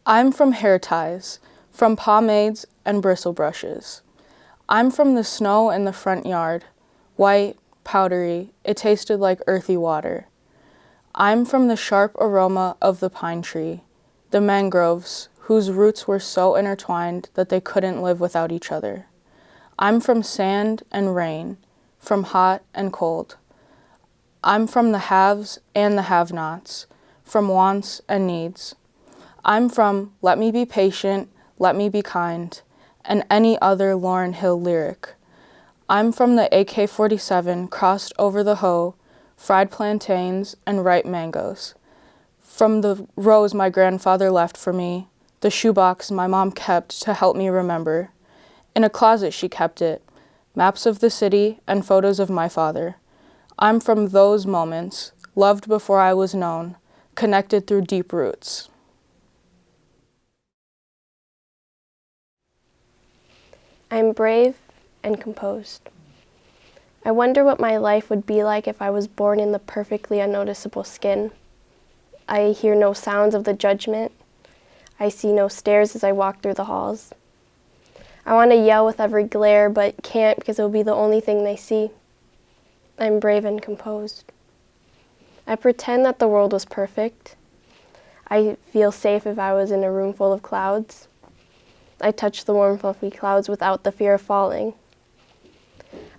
I'm from hair ties, from pomades and bristle brushes. I'm from the snow in the front yard, white, powdery, it tasted like earthy water. I'm from the sharp aroma of the pine tree, the mangroves, whose roots were so intertwined that they couldn't live without each other. I'm from sand and rain, from hot and cold. I'm from the haves and the have-nots, from wants and needs. I'm from Let Me Be Patient, Let Me Be Kind, and any other Lauryn Hill lyric. I'm from the AK-47 crossed over the hoe, fried plantains, and ripe mangoes. From the rose my grandfather left for me, the shoebox my mom kept to help me remember. In a closet she kept it, maps of the city and photos of my father. I'm from those moments, loved before I was known, connected through deep roots. I'm brave and composed. I wonder what my life would be like if I was born in the perfectly unnoticeable skin. I hear no sounds of the judgment. I see no stares as I walk through the halls. I want to yell with every glare, but can't because it will be the only thing they see. I'm brave and composed. I pretend that the world was perfect. I feel safe if I was in a room full of clouds. I touch the warm, fluffy clouds without the fear of falling.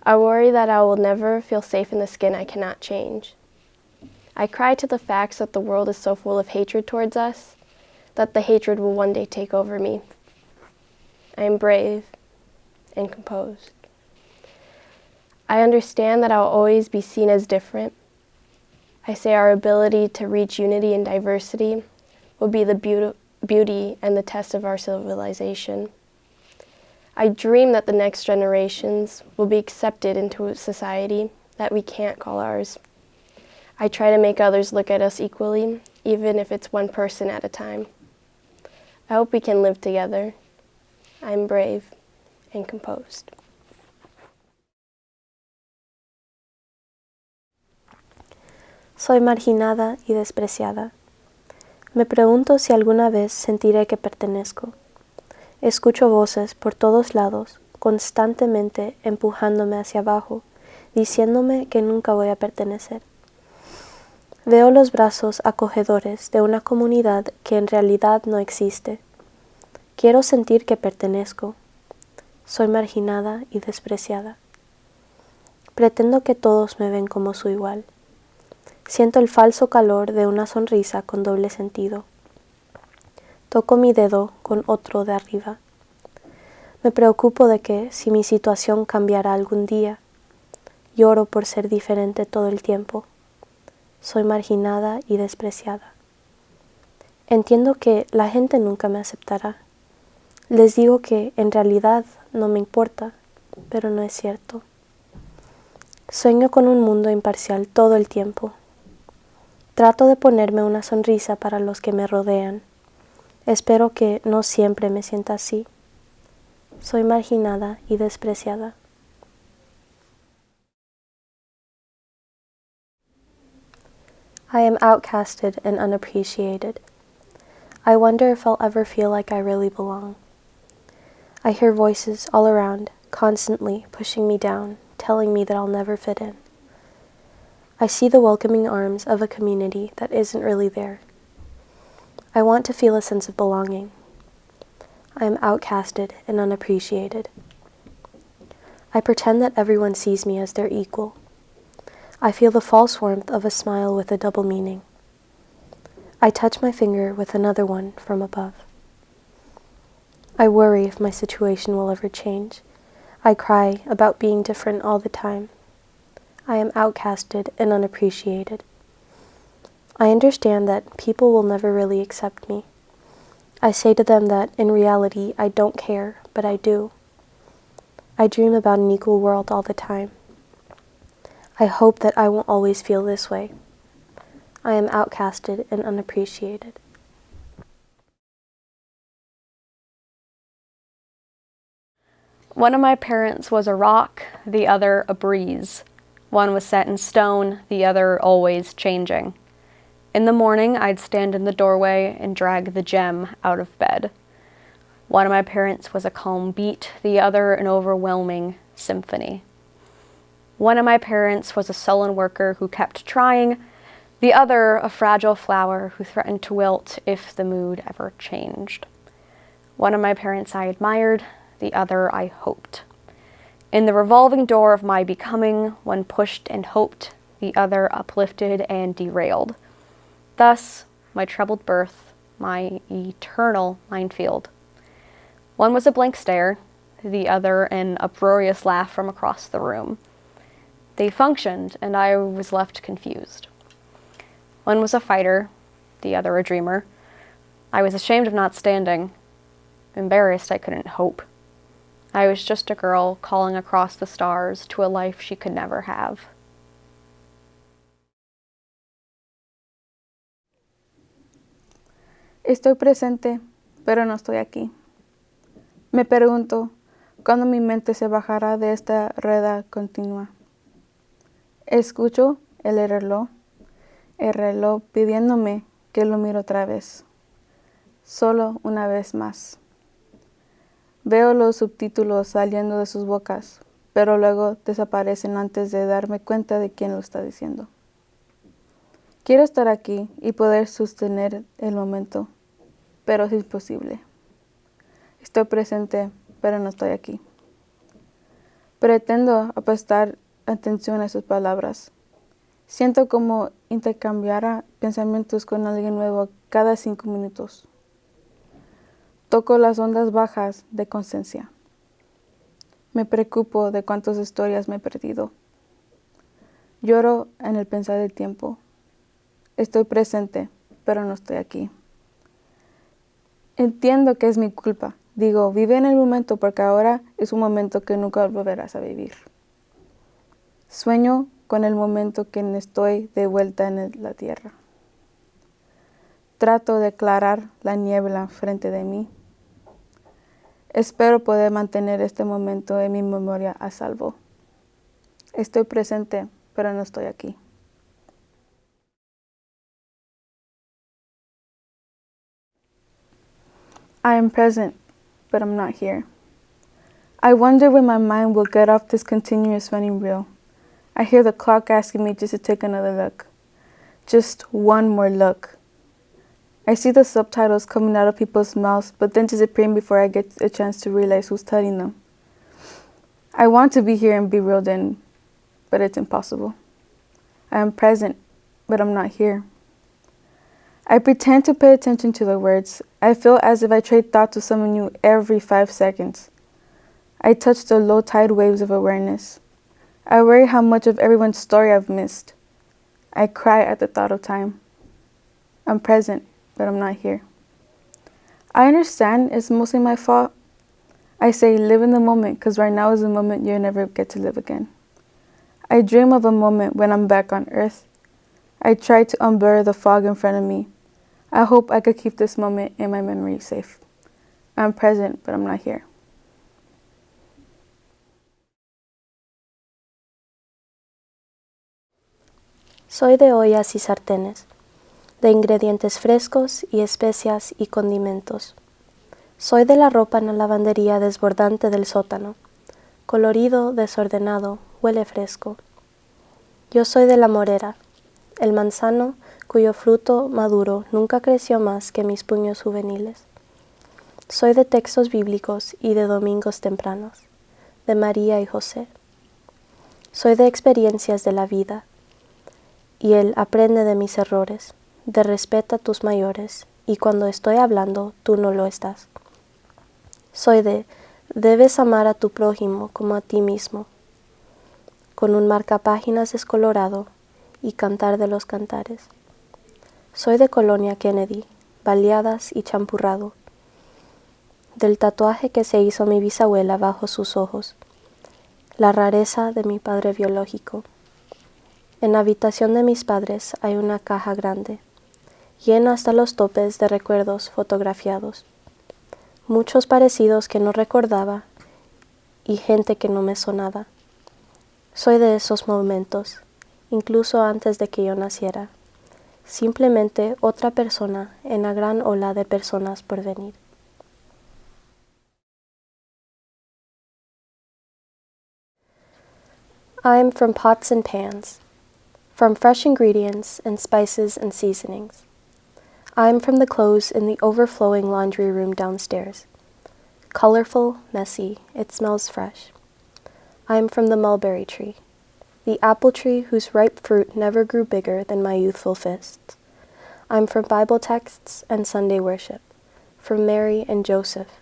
I worry that I will never feel safe in the skin I cannot change. I cry to the facts that the world is so full of hatred towards us, that the hatred will one day take over me. I am brave and composed. I understand that I'll always be seen as different. I say our ability to reach unity and diversity will be the beauty and the test of our civilization. I dream that the next generations will be accepted into a society that we can't call ours. I try to make others look at us equally, even if it's one person at a time. I hope we can live together. I'm brave and composed. Soy marginada y despreciada. Me pregunto si alguna vez sentiré que pertenezco. Escucho voces por todos lados, constantemente empujándome hacia abajo, diciéndome que nunca voy a pertenecer. Veo los brazos acogedores de una comunidad que en realidad no existe. Quiero sentir que pertenezco. Soy marginada y despreciada. Pretendo que todos me ven como su igual. Siento el falso calor de una sonrisa con doble sentido. Toco mi dedo con otro de arriba. Me preocupo de que, si mi situación cambiara algún día, lloro por ser diferente todo el tiempo. Soy marginada y despreciada. Entiendo que la gente nunca me aceptará. Les digo que en realidad no me importa, pero no es cierto. Sueño con un mundo imparcial todo el tiempo. Trato de ponerme una sonrisa para los que me rodean. Espero que no siempre me sienta así. Soy marginada y despreciada. I am outcasted and unappreciated. I wonder if I'll ever feel like I really belong. I hear voices all around, constantly pushing me down, telling me that I'll never fit in. I see the welcoming arms of a community that isn't really there. I want to feel a sense of belonging. I am outcasted and unappreciated. I pretend that everyone sees me as their equal. I feel the false warmth of a smile with a double meaning. I touch my finger with another one from above. I worry if my situation will ever change. I cry about being different all the time. I am outcasted and unappreciated. I understand that people will never really accept me. I say to them that in reality I don't care, but I do. I dream about an equal world all the time. I hope that I won't always feel this way. I am outcasted and unappreciated. One of my parents was a rock, the other a breeze. One was set in stone, the other always changing. In the morning, I'd stand in the doorway and drag the gem out of bed. One of my parents was a calm beat, the other an overwhelming symphony. One of my parents was a sullen worker who kept trying, the other a fragile flower who threatened to wilt if the mood ever changed. One of my parents I admired, the other I hoped. In the revolving door of my becoming, one pushed and hoped, the other uplifted and derailed. Thus, my troubled birth, my eternal minefield. One was a blank stare, the other an uproarious laugh from across the room. They functioned, and I was left confused. One was a fighter, the other a dreamer. I was ashamed of not standing. Embarrassed I couldn't hope. I was just a girl calling across the stars to a life she could never have. Estoy presente, pero no estoy aquí. Me pregunto, ¿cuándo mi mente se bajará de esta rueda continua? Escucho el reloj pidiéndome que lo mire otra vez, solo una vez más. Veo los subtítulos saliendo de sus bocas, pero luego desaparecen antes de darme cuenta de quién lo está diciendo. Quiero estar aquí y poder sostener el momento, pero es imposible. Estoy presente, pero no estoy aquí. Pretendo prestar atención a sus palabras. Siento como intercambiara pensamientos con alguien nuevo cada 5 minutos. Toco las ondas bajas de conciencia. Me preocupo de cuántas historias me he perdido. Lloro en el pensar del tiempo. Estoy presente, pero no estoy aquí. Entiendo que es mi culpa. Digo, vive en el momento porque ahora es un momento que nunca volverás a vivir. Sueño con el momento que estoy de vuelta en la tierra. Trato de aclarar la niebla frente de mí. Espero poder mantener este momento en mi memoria a salvo. Estoy presente, pero no estoy aquí. I am present, but I'm not here. I wonder when my mind will get off this continuous running reel. I hear the clock asking me just to take another look. Just one more look. I see the subtitles coming out of people's mouths, but then disappearing before I get a chance to realize who's telling them. I want to be here and be reeled in, but it's impossible. I am present, but I'm not here. I pretend to pay attention to the words. I feel as if I trade thoughts with someone new every 5 seconds. I touch the low tide waves of awareness. I worry how much of everyone's story I've missed. I cry at the thought of time. I'm present, but I'm not here. I understand it's mostly my fault. I say live in the moment because right now is the moment you'll never get to live again. I dream of a moment when I'm back on earth. I try to unblur the fog in front of me. I hope I could keep this moment in my memory safe. I'm present, but I'm not here. Soy de ollas y sartenes, de ingredientes frescos y especias y condimentos. Soy de la ropa en la lavandería desbordante del sótano, colorido, desordenado, huele fresco. Yo soy de la morera, el manzano cuyo fruto maduro nunca creció más que mis puños juveniles. Soy de textos bíblicos y de domingos tempranos, de María y José. Soy de experiencias de la vida, y él aprende de mis errores, de respeta a tus mayores, y cuando estoy hablando, tú no lo estás. Soy de debes amar a tu prójimo como a ti mismo, con un marcapáginas descolorado y cantar de los cantares. Soy de Colonia Kennedy, baleadas y champurrado, del tatuaje que se hizo mi bisabuela bajo sus ojos, la rareza de mi padre biológico. En la habitación de mis padres hay una caja grande, llena hasta los topes de recuerdos fotografiados, muchos parecidos que no recordaba y gente que no me sonaba. Soy de esos momentos, incluso antes de que yo naciera, simplemente otra persona en la gran ola de personas por venir. I am from pots and pans, from fresh ingredients and spices and seasonings. I am from the clothes in the overflowing laundry room downstairs. Colorful, messy, it smells fresh. I am from the mulberry tree, the apple tree whose ripe fruit never grew bigger than my youthful fists. I am from Bible texts and Sunday worship, from Mary and Joseph.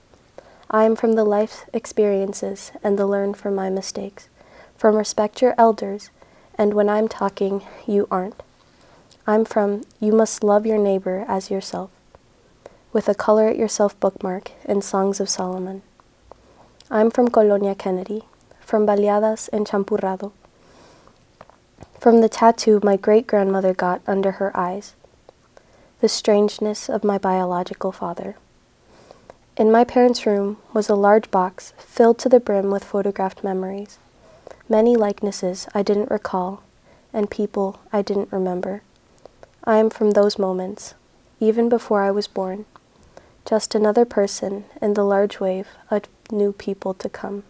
I am from the life experiences and the learn from my mistakes, from respect your elders, and when I'm talking, you aren't. I'm from you must love your neighbor as yourself, with a color it yourself bookmark and Songs of Solomon. I'm from Colonia Kennedy, from baleadas and champurrado, from the tattoo my great-grandmother got under her eyes, the strangeness of my biological father. In my parents' room was a large box filled to the brim with photographed memories, many likenesses I didn't recall, and people I didn't remember. I am from those moments, even before I was born, just another person in the large wave of new people to come.